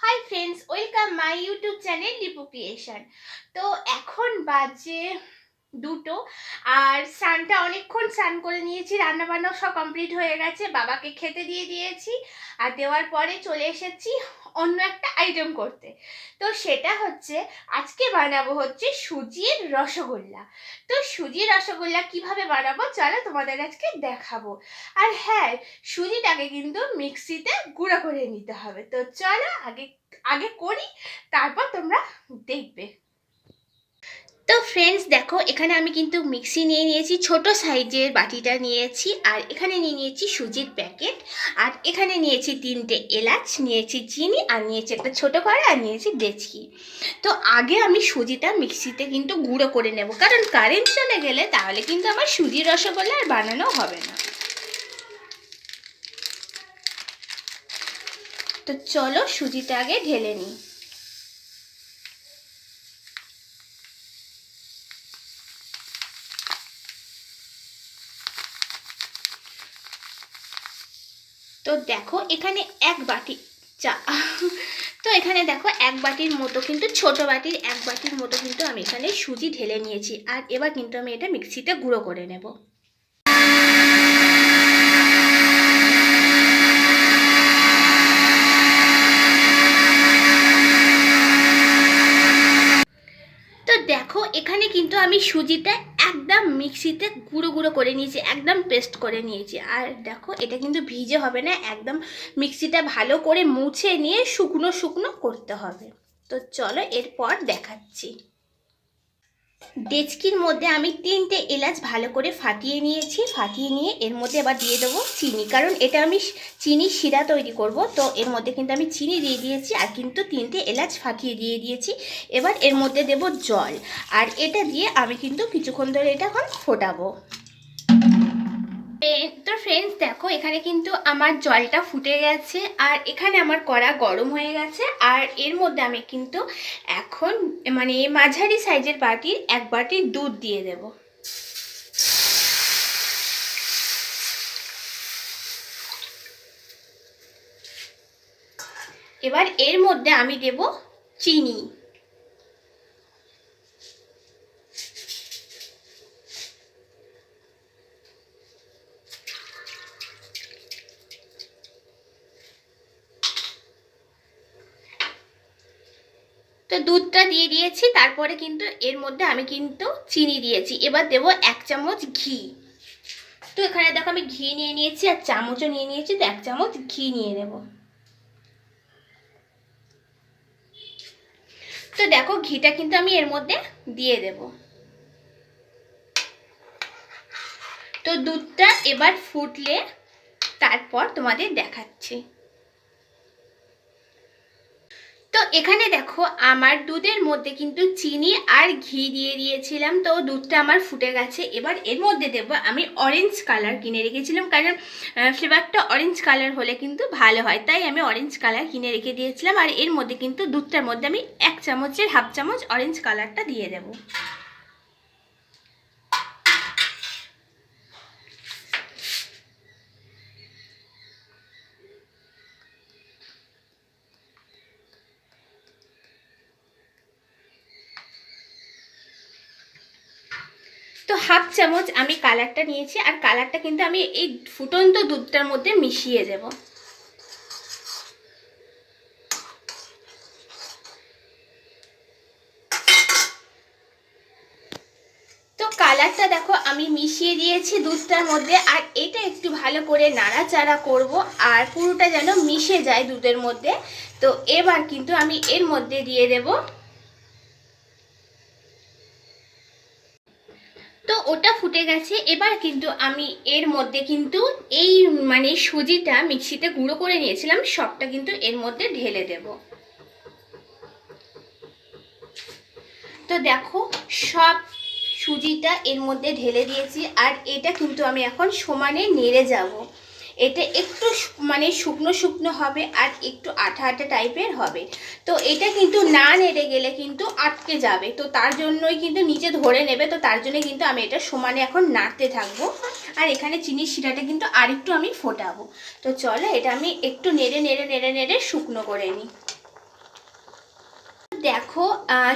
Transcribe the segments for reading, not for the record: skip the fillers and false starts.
Hi friends, welcome my YouTube channel Lipu creation. তো এখন বাজে 2টো, আর স্নানটা অনেকক্ষণ স্নান করে নিয়েছি, রান্নাবান্না সব কমপ্লিট হয়ে গেছে, বাবাকে খেতে দিয়ে দিয়েছি। আর দেওয়ার পরে চলে এসেছি অন্য একটা আইটেম করতে। তো সেটা হচ্ছে আজকে বানাবো হচ্ছে সুজির রসগোল্লা। তো সুজির রসগোল্লা কিভাবে বানাবো চলো তোমাদের আজকে দেখাবো। আর হ্যাঁ, সুজিটাকে কিন্তু মিক্সিতে গুঁড়ো করে নিতে হবে। তো চলো আগে আগে করি, তারপর তোমরা দেখবে। তো ফ্রেন্ডস দেখো, এখানে আমি কিন্তু মিক্সি নিয়ে নিয়েছি, ছোট সাইজের বাটিটা নিয়েছি, আর এখানে নিয়ে নিয়েছি সুজির প্যাকেট, আর এখানে নিয়েছি 3টে এলাচ, নিয়েছি চিনি, আর নিয়েছি একটা ছোট কড়াই, আর নিয়েছি ডেচকি। তো আগে আমি সুজিটা মিক্সিতে কিন্তু গুঁড়ো করে নেব, কারণ কারেন্ট চলে গেলে তাহলে কিন্তু আমার সুজির রসগোল্লা আর বানানো হবে না। তো চলো সুজিটা আগে ঢেলে নিই। তো দেখো এখানে এক বাটি চা তো এখানে দেখো এক বাটির মতো, কিন্তু ছোট বাটির এক বাটির মতো কিন্তু আমি এখানে সুজি ঢেলে নিয়েছি। আর এবার কিন্তু আমি এটা মিক্সিতে গুঁড়ো করে নেব। তো দেখো এখানে কিন্তু আমি সুজিটা একদম মিক্সিতে গুঁড়ো গুঁড়ো করে নিয়েছি, একদম পেস্ট করে নিয়েছি। আর দেখো এটা কিন্তু ভিজে হবে না, একদম মিক্সিটা ভালো করে মুছে নিয়ে শুকনো শুকনো করতে হবে। তো চলো এরপর দেখাচ্ছি। ডেচকির মধ্যে আমি 3টে এলাচ ভালো করে ফাটিয়ে নিয়েছি, ফাটিয়ে নিয়ে এর মধ্যে এবার দিয়ে দেবো চিনি, কারণ এটা আমি চিনি শিরা তৈরি করব। তো এর মধ্যে কিন্তু আমি চিনি দিয়ে দিয়েছি, আর কিন্তু 3টে এলাচ ফাটিয়ে দিয়ে দিয়েছি। এবার এর মধ্যে দেব জল, আর এটা দিয়ে আমি কিন্তু কিছুক্ষণ ধরে এটা এখন ফোটাবো। তো ফ্রেন্ডস দেখো এখানে কিন্তু আমার জলটা ফুটে গেছে, আর এখানে আমার কড়া গরম হয়ে গেছে। আর এর মধ্যে আমি কিন্তু এখন মানে মাঝারি সাইজের বাটির এক বাটি দুধ দিয়ে দেব। এবার এর মধ্যে আমি দেব চিনি। তো দুধটা দিয়ে দিয়েছি, তারপরে কিন্তু এর মধ্যে আমি কিন্তু চিনি দিয়েছি। এবার দেব 1 চামচ ঘি। তো এখানে দেখো আমি ঘি নিয়ে নিয়েছি, আর চামচও নিয়ে নিয়েছি, তো 1 চামচ ঘি নিয়ে নেব। তো দেখো ঘিটা কিন্তু আমি এর মধ্যে দিয়ে দেব। তো দুধটা এবার ফুটলে তারপর তোমাদের দেখাচ্ছি। তো এখানে দেখো আমার দুধের মধ্যে কিন্তু চিনি আর ঘি দিয়ে দিয়েছিলাম, তো দুধটা আমার ফুটে গেছে। এবার এর মধ্যে দেব আমি অরেঞ্জ কালার কিনে রেখেছিলাম, কারণ ফ্লেভারটা অরেঞ্জ কালার হলে কিন্তু ভালো হয়, তাই আমি অরেঞ্জ কালার কিনে রেখে দিয়েছিলাম। আর এর মধ্যে কিন্তু দুধটার মধ্যে আমি 1 চামচের হাফ চামচ অরেঞ্জ কালারটা দিয়ে দেবো। তো হাফ চামচ আমি কালারটা নিয়েছি, আর কালারটা কিন্তু আমি এই ফুটন্ত দুধটার মধ্যে মিশিয়ে দেব। তো কালারটা দেখো আমি মিশিয়ে দিয়েছি দুধটার মধ্যে, আর এটা একটু ভালো করে নাড়াচাড়া করব, আর পুরোটা যেন মিশে যায় দুধের মধ্যে। তো এবার কিন্তু আমি এর মধ্যে দিয়ে দেব, তো ওটা ফুটে গেছে। এবার কিন্তু আমি এর মধ্যে কিন্তু এই মানে সুজিটা মিক্সিতে গুঁড়ো করে নিয়েছিলাম সবটা কিন্তু এর মধ্যে ঢেলে দেব। তো দেখো সব সুজিটা এর মধ্যে ঢেলে দিয়েছি, আর এটা কিন্তু আমি এখন সমানে নেড়ে যাব। এটা একটু মানে শুকনো শুকনো হবে, আর একটু আঠা আঠা টাইপের হবে। তো এটা কিন্তু না নেড়ে গেলে কিন্তু আটকে যাবে, তো তার জন্যই কিন্তু নিচে ধরে নেবে। তো তার জন্য কিন্তু আমি এটা সমানে এখন নাড়তে থাকবো। আর এখানে চিনির শিরাটা কিন্তু আরেকটু আমি ফোটাবো। তো চলো এটা আমি একটু নেড়ে নেড়ে নেড়ে নেড়ে শুকনো করে নিই। দেখো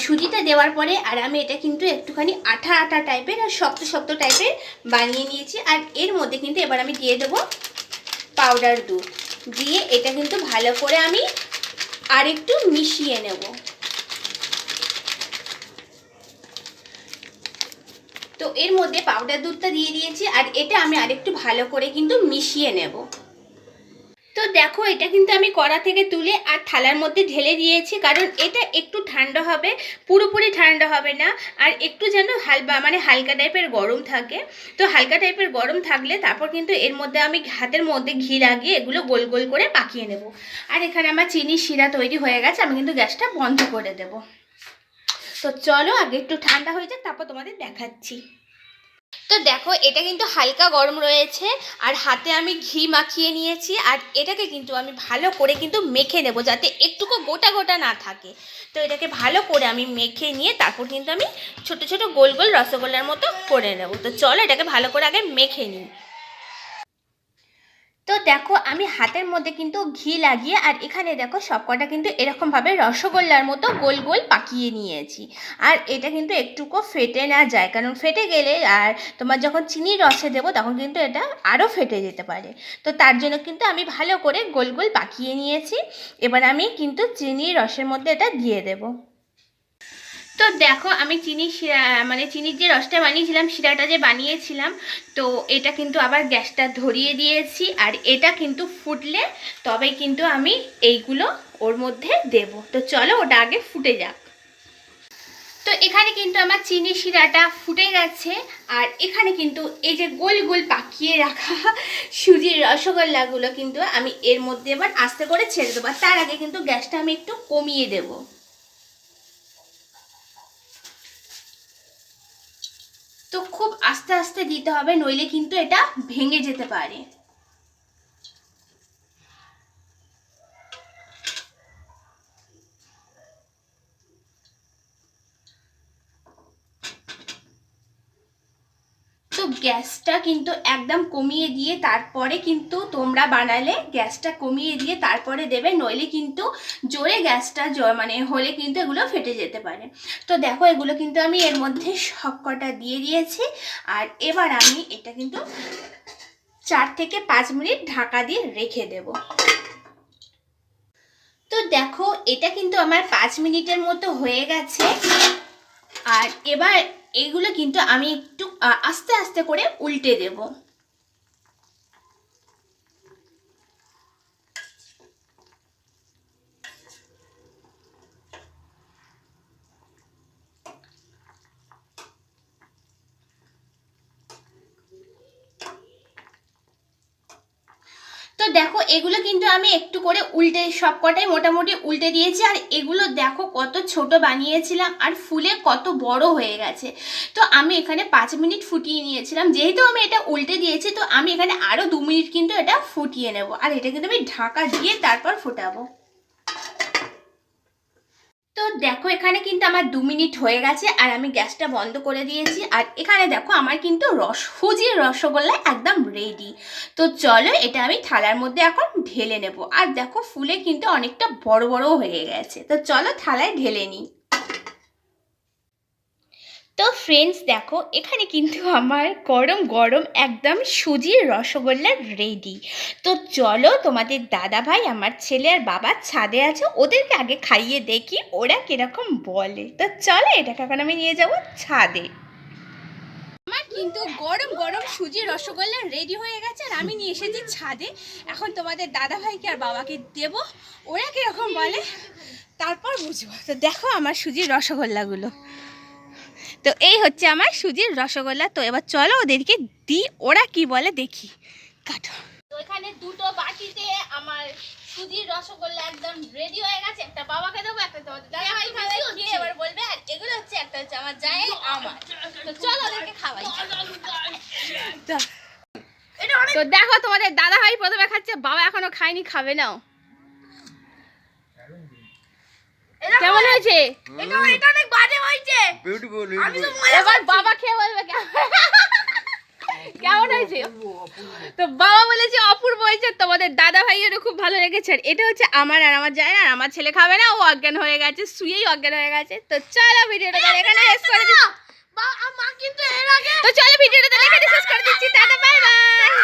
সুজিটা দেওয়ার পরে আর আমি এটা কিন্তু একটুখানি আঠা আঠা টাইপের আর শক্ত শক্ত টাইপের বানিয়ে নিয়েছি। আর এর মধ্যে কিন্তু এবার আমি দিয়ে দেবো পাউডার দুধ, দিয়ে এটা কিন্তু ভালো করে আমি আরেকটু মিশিয়ে নেব। তো এর মধ্যে পাউডার দুধটা দিয়ে দিয়েছি আর এটা আমি আরেকটু ভালো করে কিন্তু মিশিয়ে নেব। তো দেখো এটা কিন্তু আমি কড়া থেকে তুলে আর থালার মধ্যে ঢেলে দিয়েছি, কারণ এটা একটু ঠান্ডা হবে, পুরোপুরি ঠান্ডা হবে না, আর একটু যেন হালকা টাইপের গরম থাকে। তো হালকা টাইপের গরম থাকলে তারপর কিন্তু এর মধ্যে আমি হাতের মধ্যে ঘি লাগিয়ে এগুলো গোল গোল করে পাকিয়ে নেব। আর এখানে আমার চিনির শিরা তৈরি হয়ে গেছে, আমি কিন্তু গ্যাসটা বন্ধ করে দেব। তো চলো আগে একটু ঠান্ডা হয়ে যাক, তারপর তোমাদের দেখাচ্ছি। তো দেখো এটা কিন্তু হালকা গরম রয়েছে আর হাতে আমি ঘি মাখিয়ে নিয়েছি, আর এটাকে কিন্তু আমি ভালো করে কিন্তু মেখে নেব যাতে একটুকু গোটা গোটা না থাকে। তো এটাকে ভালো করে আমি মেখে নিয়ে তারপর কিন্তু আমি ছোট ছোট গোল গোল রসগোল্লার মতো করে নেব। তো চলো এটাকে ভালো করে আগে মেখে নিই। তো দেখো আমি হাতের মধ্যে কিন্তু ঘি লাগিয়ে আর এখানে দেখো সবকটা কিন্তু এরকমভাবে রসগোল্লার মতো গোল গোল পাকিয়ে নিয়েছি। আর এটা কিন্তু একটুকু ফেটে না যায়, কারণ ফেটে গেলে আর তোমার যখন চিনির রসে দেবো তখন কিন্তু এটা আরও ফেটে যেতে পারে। তো তার জন্য কিন্তু আমি ভালো করে গোল গোল পাকিয়ে নিয়েছি। এবার আমি কিন্তু চিনির রসের মধ্যে এটা দিয়ে দেবো। তো দেখো আমি চিনির শিরা চিনির যে রসটা বানিয়েছিলাম, শিরাটা যে বানিয়েছিলাম, তো এটা কিন্তু আবার গ্যাসটা ধরিয়ে দিয়েছি। আর এটা কিন্তু ফুটলে তবেই কিন্তু আমি এইগুলো ওর মধ্যে দেব। তো চলো ওটা আগে ফুটে যাক। তো এখানে কিন্তু আমার চিনির শিরাটা ফুটে গেছে, আর এখানে কিন্তু এই যে গোল গোল পাকিয়ে রাখা সুজির রসগোল্লাগুলো কিন্তু আমি এর মধ্যে এবার আস্তে করে ছেড়ে দেবো। তার আগে কিন্তু গ্যাসটা আমি একটু কমিয়ে দেবো। তো খুব আস্তে আস্তে দিতে হবে, নইলে কিন্তু এটা ভেঙে যেতে পারে। তো গ্যাসটা কিন্তু একদম কমিয়ে দিয়ে তারপরে কিন্তু তোমরা বানালে গ্যাসটা কমিয়ে দিয়ে তারপরে দেবে, নইলে কিন্তু জোরে গ্যাসটা হলে কিন্তু এগুলো ফেটে যেতে পারে। তো দেখো এগুলো কিন্তু আমি এর মধ্যে সবকটা দিয়ে দিয়েছি। আর এবার আমি এটা কিন্তু 4 থেকে 5 মিনিট ঢাকা দিয়ে রেখে দেব। তো দেখো এটা কিন্তু আমার 5 মিনিটের মতো হয়ে গেছে। আর এবার এগুলো কিন্তু আমি একটু আস্তে আস্তে করে উল্টে দেব। তো দেখো এগুলো কিন্তু আমি একটু করে উল্টে সবকটাই মোটামুটি উল্টে দিয়েছি। আর এগুলো দেখো কত ছোট বানিয়েছিলাম আর ফুলে কত বড় হয়ে গেছে। তো আমি এখানে 5 মিনিট ফুটিয়ে নিয়েছিলাম, যেহেতু আমি এটা উল্টে দিয়েছি তো আমি এখানে আরও 2 মিনিট কিন্তু এটা ফুটিয়ে নেব। আর এটা কিন্তু আমি ঢাকা দিয়ে তারপর ফোটাবো। তো দেখো এখানে কিন্তু আমার 2 মিনিট হয়ে গেছে আর আমি গ্যাসটা বন্ধ করে দিয়েছি। আর এখানে দেখো আমার কিন্তু সুজির রসগোল্লা একদম রেডি। তো চলো এটা আমি থালার মধ্যে এখন ঢেলে নেব। আর দেখো ফুলে কিন্তু অনেকটা বড় বড় হয়ে গেছে। তো চলো থালায় ঢেলে নিই। তো ফ্রেন্ডস দেখো এখানে কিন্তু আমার গরম গরম একদম সুজির রসগোল্লা রেডি। তো চলো তোমাদের দাদা ভাই, আমার ছেলে আর বাবা ছাদে আছে, ওদেরকে আগে খাইয়ে দেখি ওরা কিরকম বলে। তো চলো এটাকে এখন আমি নিয়ে যাব ছাদে। আমার কিন্তু গরম গরম সুজির রসগোল্লা রেডি হয়ে গেছে আর আমি নিয়ে এসেছি ছাদে। এখন তোমাদের দাদা ভাইকে আর বাবাকে দেব, ওরা কিরকম বলে তারপর বুঝবো। তো দেখো আমার সুজির রসগোল্লাগুলো। তো এই হচ্ছে আমার সুজির রসগোল্লা। তো এবার চলো ওদেরকে দিই, ওরা কি বলে দেখি। কাটো। তো এখানে দুটো বাটিতে আমার সুজির রসগোল্লা একদম রেডি হয়ে গেছে। একটা বাবাকে দেবো, একটা তোমাদের দাদা ভাই খাবে, খেয়ে এবার বলবে। আর এগুলো হচ্ছে একটা হচ্ছে আমার জায়ের, আমার। তো চলো ওদেরকে খাওয়াই। তো দেখো তোমাদের দাদা ভাই প্রথমে খাচ্ছে, বাবা এখনো খায়নি, খাবে নাও। কেমন হয়েছে? এটা অনেক বাজে হয়েছে। বিউটিফুল। এবার বাবা খেয়ে বলবে কেমন হয়েছে? তো বাবা বলেছে অপূর্ব হয়েছে, তোমাদের দাদা ভাইয়েরও খুব ভালো লেগেছে। আর এটা হচ্ছে আমার আর আমার যায় না, আর আমার ছেলে খাবে না, ও অজ্ঞান হয়ে গেছে, শুয়েই অজ্ঞান হয়ে গেছে। তো চলো ভিডিওটা এখানে শেষ করে দিই।